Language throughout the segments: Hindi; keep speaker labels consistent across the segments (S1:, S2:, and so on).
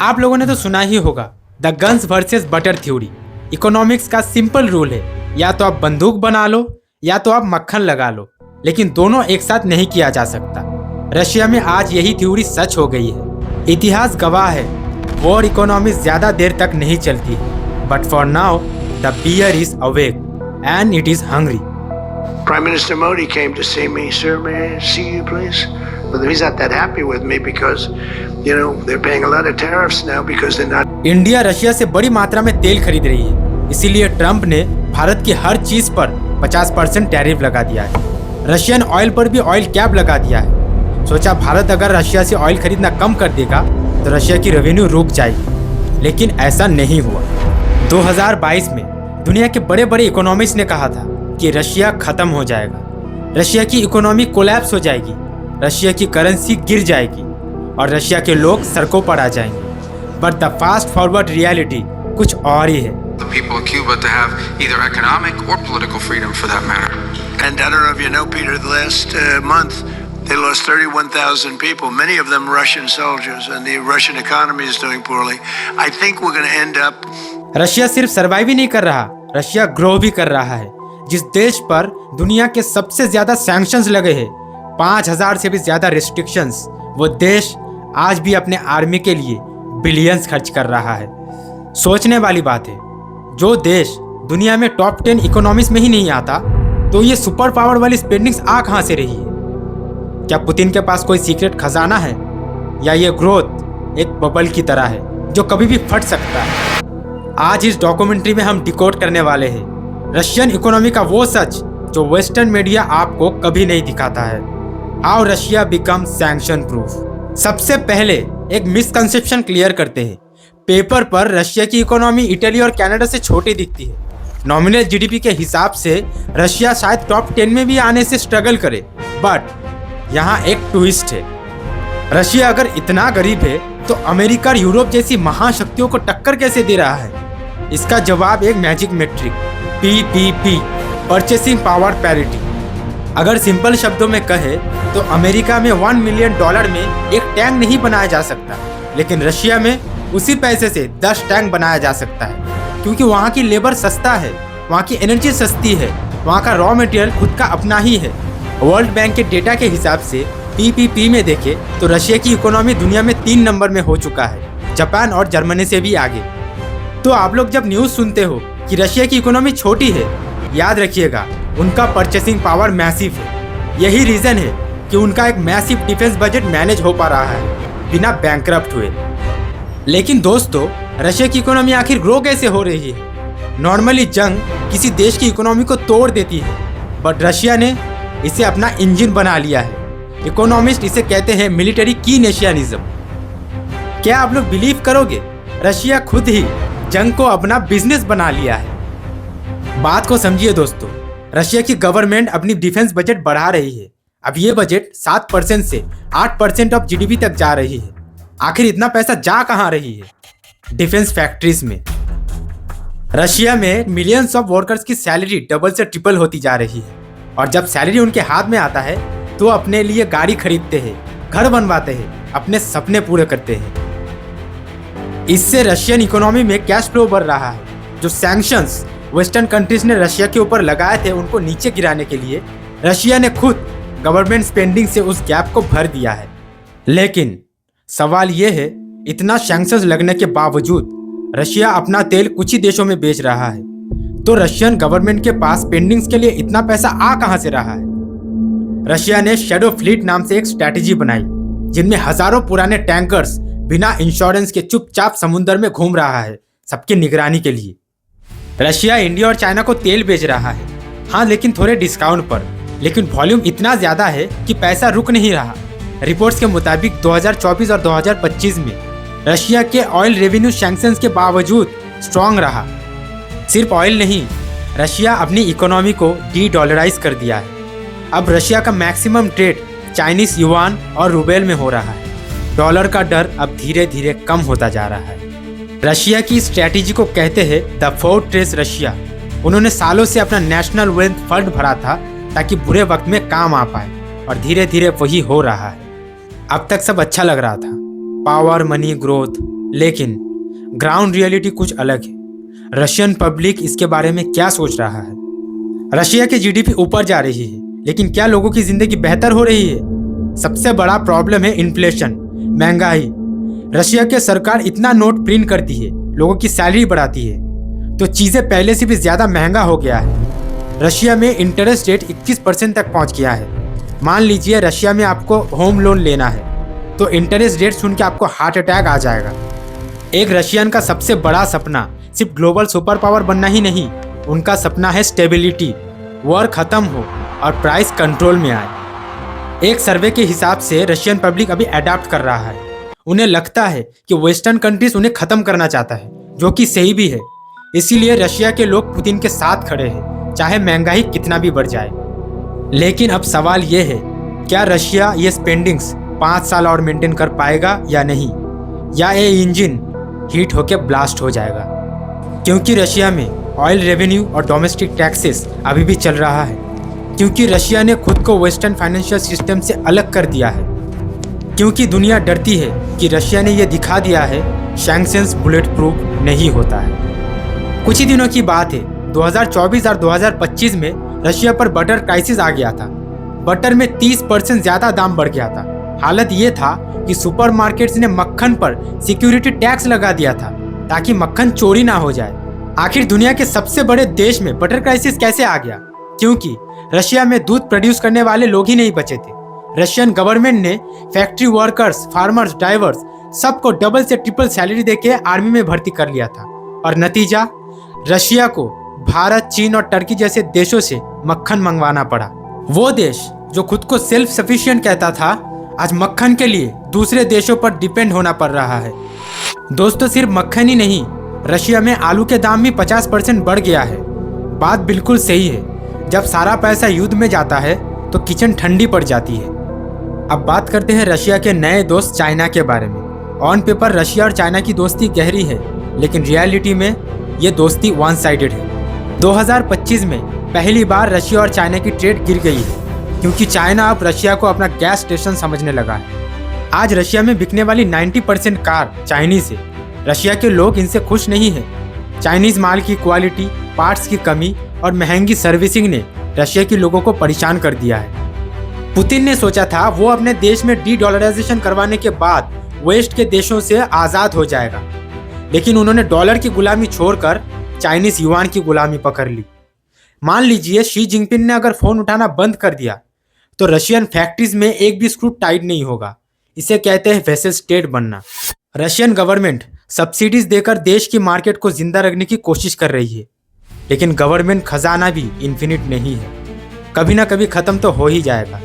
S1: आप लोगों ने तो सुना ही होगा the guns versus butter theory. Economics का सिंपल रूल है, या तो आप बंदूक बना लो या तो आप मक्खन लगा लो, लेकिन दोनों एक साथ नहीं किया जा सकता। रशिया में आज यही थ्योरी सच हो गई है। इतिहास गवाह है, वॉर इकोनॉमी ज्यादा देर तक नहीं चलती है, but for now the bear is awake and it is hungry.
S2: Prime Minister Modi came to see me. Sir, may I see you, please? But he's not that happy with me because, they're paying a lot of tariffs now because they're not.
S1: India Russia से बड़ी मात्रा में तेल खरीद रही है, इसीलिए ट्रंप ने भारत की हर चीज पर 50% टैरिफ लगा दिया है। रशियन ऑयल पर भी ऑयल कैप लगा दिया है। सोचा भारत अगर रशिया से ऑयल खरीदना कम कर देगा तो रशिया की रेवेन्यू रुक जाएगी, लेकिन ऐसा नहीं हुआ। 2022 में दुनिया के बड़े बड़े इकोनॉमिस्ट ने कहा था कि रशिया खत्म हो जाएगा, रशिया की इकोनॉमी कोलैप्स हो जाएगी, रशिया की करेंसी गिर जाएगी और रशिया के लोग सड़कों पर आ जाएंगे। But the fast forward reality कुछ और ही है।
S3: The people of Cuba to have either economic or political freedom for that matter.
S2: And I don't know if you know, Peter, the last month they lost 31,000 people, many of them Russian soldiers, and the Russian economy is doing poorly. I think we're going to end up.
S1: Russia सिर्फ सर्वाइव ही नहीं कर रहा, रशिया ग्रो भी कर रहा है। जिस देश पर दुनिया के सबसे ज्यादा सैंक्शंस लगे हैं, 5000 से भी ज्यादा रिस्ट्रिक्शंस, वो देश आज भी अपने आर्मी के लिए बिलियंस खर्च कर रहा है। सोचने वाली बात है, जो देश दुनिया में टॉप 10 इकोनॉमीज में ही नहीं आता, तो ये सुपर पावर वाली स्पेंडिंग्स आ कहां से रही है? क्या पुतिन के पास कोई सीक्रेट खजाना है, या ये ग्रोथ एक बबल की तरह है जो कभी भी फट सकता है? आज इस डॉक्यूमेंट्री में हम डिकोड करने वाले हैं रशियन इकोनॉमी का वो सच जो वेस्टर्न मीडिया आपको कभी नहीं दिखाता है। How Russia become sanction proof. सबसे पहले एक मिसकंसेप्शन क्लियर करते हैं। पेपर पर रशिया की इकोनॉमी इटली और कनाडा से छोटी दिखती है। नॉमिनल जीडीपी के हिसाब से रशिया शायद टॉप 10 में भी आने से स्ट्रगल करे, बट यहाँ एक ट्विस्ट है। रशिया अगर इतना गरीब है तो अमेरिका और यूरोप जैसी महाशक्तियों को टक्कर कैसे दे रहा है? इसका जवाब एक magic metric PPP, purchasing power parity. अगर सिंपल शब्दों में कहे तो अमेरिका में $1 मिलियन में एक टैंक नहीं बनाया जा सकता, लेकिन रशिया में उसी पैसे से 10 टैंक बनाया जा सकता है, क्योंकि वहाँ की लेबर सस्ता है, वहाँ की एनर्जी सस्ती है, वहाँ का रॉ मटेरियल खुद का अपना ही है। वर्ल्ड बैंक के डेटा के हिसाब से PPP में देखे तो रशिया की इकोनॉमी दुनिया में 3 नंबर में हो चुका है, जापान और जर्मनी से भी आगे। तो आप लोग जब न्यूज़ सुनते हो कि रशिया की इकोनॉमी छोटी है, याद रखिएगा उनका परचेसिंग पावर मैसिव है। यही रीज़न है कि उनका एक मैसिव डिफेंस बजट मैनेज हो पा रहा है बिना बैंकरप्ट हुए। लेकिन दोस्तों, रशिया की इकोनॉमी आखिर ग्रो कैसे हो रही है? नॉर्मली जंग किसी देश की इकोनॉमी को तोड़ देती है, बट रशिया ने इसे अपना इंजन बना लिया है। इकोनॉमिस्ट इसे कहते हैं मिलिट्री कीनेशियनिज्म। क्या आप लोग बिलीव करोगे, रशिया खुद ही जंग को अपना बिजनेस बना लिया है। बात को समझिए दोस्तों, रशिया की गवर्नमेंट अपनी डिफेंस बजट बढ़ा रही है। अब ये बजट 7% से 8% ऑफ जीडीपी तक जा रही है। आखिर इतना पैसा जा कहां रही है? डिफेंस फैक्ट्रीज में। रशिया में मिलियंस ऑफ वर्कर्स की सैलरी डबल से ट्रिपल होती जा रही है, और जब सैलरी उनके हाथ में आता है तो अपने लिए गाड़ी खरीदते हैं, घर बनवाते हैं, अपने सपने पूरे करते हैं। इससे रशियन इकोनॉमी में कैश फ्लो बढ़ रहा है। जो सैंक्शंस वेस्टर्न कंट्रीज ने रशिया के ऊपर लगाए थे उनको नीचे गिराने के लिए रशिया ने खुद गवर्नमेंट स्पेंडिंग से उस गैप को भर दिया है। लेकिन सवाल ये है, इतना सैंक्शंस लगने के बावजूद रशिया अपना तेल कुछ ही देशों में बेच रहा है, तो रशियन गवर्नमेंट के पास स्पेंडिंग्स के लिए इतना पैसा आ कहां से रहा है? रशिया ने शैडो फ्लीट नाम से एक स्ट्रैटेजी बनाई, जिनमें हजारों पुराने टैंकर्स बिना इंश्योरेंस के चुपचाप समुद्र में घूम रहा है, सबकी निगरानी के लिए। रशिया इंडिया और चाइना को तेल बेच रहा है, हाँ, लेकिन थोड़े डिस्काउंट पर। लेकिन वॉल्यूम इतना ज्यादा है कि पैसा रुक नहीं रहा। रिपोर्ट्स के मुताबिक 2024 और 2025 में रशिया के ऑयल रेवेन्यू सैंक्शंस के बावजूद स्ट्रांग रहा। सिर्फ ऑयल नहीं, रशिया अपनी इकोनॉमी को डी-डॉलराइज कर दिया है। अब रशिया का मैक्सिमम ट्रेड चाइनीज युआन और रूबेल में हो रहा है। डॉलर का डर अब धीरे धीरे कम होता जा रहा है। रशिया की स्ट्रैटेजी को कहते हैं द फोर्ट्रेस रशिया। उन्होंने सालों से अपना नेशनल वेल्थ फंड भरा था ताकि बुरे वक्त में काम आ पाए, और धीरे धीरे वही हो रहा है। अब तक सब अच्छा लग रहा था, पावर, मनी, ग्रोथ, लेकिन ग्राउंड रियलिटी कुछ अलग है। रशियन पब्लिक इसके बारे में क्या सोच रहा है? रशिया की जीडीपी ऊपर जा रही है, लेकिन क्या लोगों की जिंदगी बेहतर हो रही है? सबसे बड़ा प्रॉब्लम है इन्फ्लेशन, महंगाई। रशिया की सरकार इतना नोट प्रिंट करती है, लोगों की सैलरी बढ़ाती है, तो चीजें पहले से भी ज्यादा महंगा हो गया है। रशिया में इंटरेस्ट रेट 21% तक पहुंच गया है। मान लीजिए रशिया में आपको होम लोन लेना है, तो इंटरेस्ट रेट सुन के आपको हार्ट अटैक आ जाएगा। एक रशियन का सबसे बड़ा सपना सिर्फ ग्लोबल सुपर पावर बनना ही नहीं, उनका सपना है स्टेबिलिटी, वॉर खत्म हो और प्राइस कंट्रोल में आए। एक सर्वे के हिसाब से रशियन पब्लिक अभी अडॉप्ट कर रहा है। उन्हें लगता है कि वेस्टर्न कंट्रीज उन्हें खत्म करना चाहता है, जो कि सही भी है। इसीलिए रशिया के लोग पुतिन के साथ खड़े हैं, चाहे महंगाई कितना भी बढ़ जाए। लेकिन अब सवाल यह है, क्या रशिया ये स्पेंडिंग्स 5 साल और मेंटेन कर पाएगा या नहीं, या ये इंजन हीट होकर ब्लास्ट हो जाएगा? क्योंकि रशिया में ऑयल रेवेन्यू और डोमेस्टिक टैक्सेस अभी भी चल रहा है, क्योंकि रशिया ने खुद को वेस्टर्न फाइनेंशियल सिस्टम से अलग कर दिया है, क्योंकि दुनिया डरती है कि रशिया ने यह दिखा दिया है सैंक्शंस बुलेट प्रूफ नहीं होता है। कुछ ही दिनों की बात है, 2024 और 2025 में रशिया पर बटर क्राइसिस आ गया था। बटर में 30% ज्यादा दाम बढ़ गया था। हालत ये था कि सुपरमार्केट्स ने मक्खन पर सिक्योरिटी टैक्स लगा दिया था ताकि मक्खन चोरी ना हो जाए। आखिर दुनिया के सबसे बड़े देश में बटर क्राइसिस कैसे आ गया? क्योंकि रशिया में दूध प्रोड्यूस करने वाले लोग ही नहीं बचे थे। रशियन गवर्नमेंट ने फैक्ट्री वर्कर्स, फार्मर्स, ड्राइवर्स सबको डबल से ट्रिपल सैलरी देके आर्मी में भर्ती कर लिया था, और नतीजा रशिया को भारत, चीन और टर्की जैसे देशों से मक्खन मंगवाना पड़ा। वो देश जो खुद को सेल्फ सफिशिएंट कहता था, आज मक्खन के लिए दूसरे देशों पर डिपेंड होना पड़ रहा है। दोस्तों, सिर्फ मक्खन ही नहीं, रशिया में आलू के दाम भी 50% बढ़ गया है। बात बिल्कुल सही है, जब सारा पैसा युद्ध में जाता है तो किचन ठंडी पड़ जाती है। अब बात करते हैं रशिया के नए दोस्त चाइना के बारे में। ऑन पेपर रशिया और चाइना की दोस्ती गहरी है, लेकिन रियलिटी में ये दोस्ती वन साइडेड है। 2025 में पहली बार रशिया और चाइना की ट्रेड गिर गई है, क्योंकि चाइना अब रशिया को अपना गैस स्टेशन समझने लगा है। आज रशिया में बिकने वाली 90% कार चाइनीज है। रशिया के लोग इनसे खुश नहीं हैं। चाइनीज माल की क्वालिटी, पार्ट्स की कमी और महंगी सर्विसिंग ने रशिया के लोगों को परेशान कर दिया है। पुतिन ने सोचा था वो अपने देश में डी-डॉलराइजेशन करवाने के बाद वेस्ट के देशों से आज़ाद हो जाएगा, लेकिन उन्होंने डॉलर की गुलामी छोड़कर चाइनीज युआन की गुलामी पकड़ ली। मान लीजिए शी जिनपिंग ने अगर फ़ोन उठाना बंद कर दिया तो रशियन फैक्ट्रीज में एक भी स्क्रू टाइट नहीं होगा। इसे कहते हैं वेसल स्टेट बनना। रशियन गवर्नमेंट सब्सिडीज देकर देश की मार्केट को जिंदा रखने की कोशिश कर रही है, लेकिन गवर्नमेंट खजाना भी इन्फिनिट नहीं है, कभी ना कभी खत्म तो हो ही जाएगा।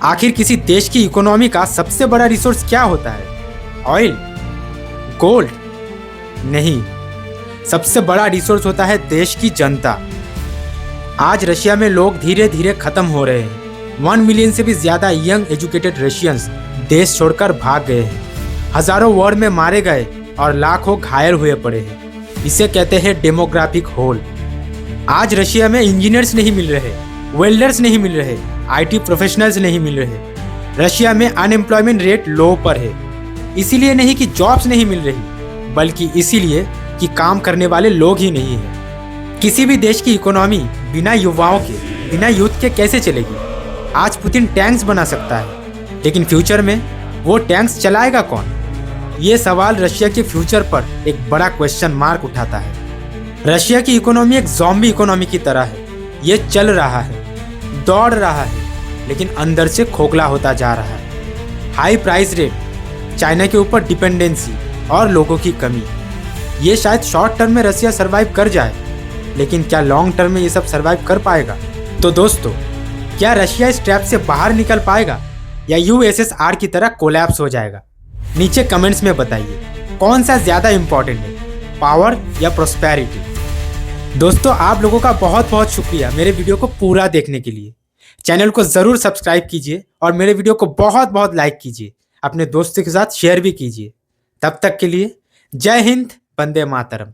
S1: आखिर किसी देश की इकोनॉमी का सबसे बड़ा रिसोर्स क्या होता है? ऑयल? गोल्ड? नहीं, सबसे बड़ा रिसोर्स होता है देश की जनता। आज रशिया में लोग धीरे धीरे खत्म हो रहे हैं। 1 मिलियन से भी ज्यादा यंग एजुकेटेड रशियंस देश छोड़कर भाग गए हैं। हजारों वॉर में मारे गए और लाखों घायल हुए पड़े हैं। इसे कहते हैं डेमोग्राफिक होल। आज रशिया में इंजीनियर्स नहीं मिल रहे, वेल्डर्स नहीं मिल रहे, आईटी प्रोफेशनल्स नहीं मिल रहे। रशिया में अनएम्प्लॉयमेंट रेट लो पर है। इसीलिए नहीं कि जॉब्स नहीं मिल रही, बल्कि इसीलिए कि काम करने वाले लोग ही नहीं हैं। किसी भी देश की इकोनॉमी बिना युवाओं के, बिना यूथ के कैसे चलेगी? आज पुतिन टैंक्स बना सकता है, लेकिन फ्यूचर में वो टैंक्स चलाएगा कौन? ये सवाल रशिया के फ्यूचर पर एक बड़ा क्वेश्चन मार्क उठाता है। रशिया की इकोनॉमी एक ज़ॉम्बी इकोनॉमी की तरह है। ये चल रहा है, दौड़ रहा है, लेकिन अंदर से खोखला होता जा रहा है। हाई प्राइस रेट, चाइना के ऊपर डिपेंडेंसी और लोगों की कमी, ये शायद शॉर्ट टर्म में रशिया सर्वाइव कर जाए, लेकिन क्या लॉन्ग टर्म में ये सब सर्वाइव कर पाएगा? तो दोस्तों, क्या रशिया इस ट्रैप से बाहर निकल पाएगा या यूएसएसआर की तरह कोलैप्स हो जाएगा? नीचे कमेंट्स में बताइए, कौन सा ज़्यादा इंपॉर्टेंट है, पावर या प्रोस्पेरिटी? दोस्तों, आप लोगों का बहुत बहुत शुक्रिया मेरे वीडियो को पूरा देखने के लिए। चैनल को ज़रूर सब्सक्राइब कीजिए और मेरे वीडियो को बहुत बहुत लाइक कीजिए। अपने दोस्तों के साथ शेयर भी कीजिए। तब तक के लिए जय हिंद, वंदे मातरम।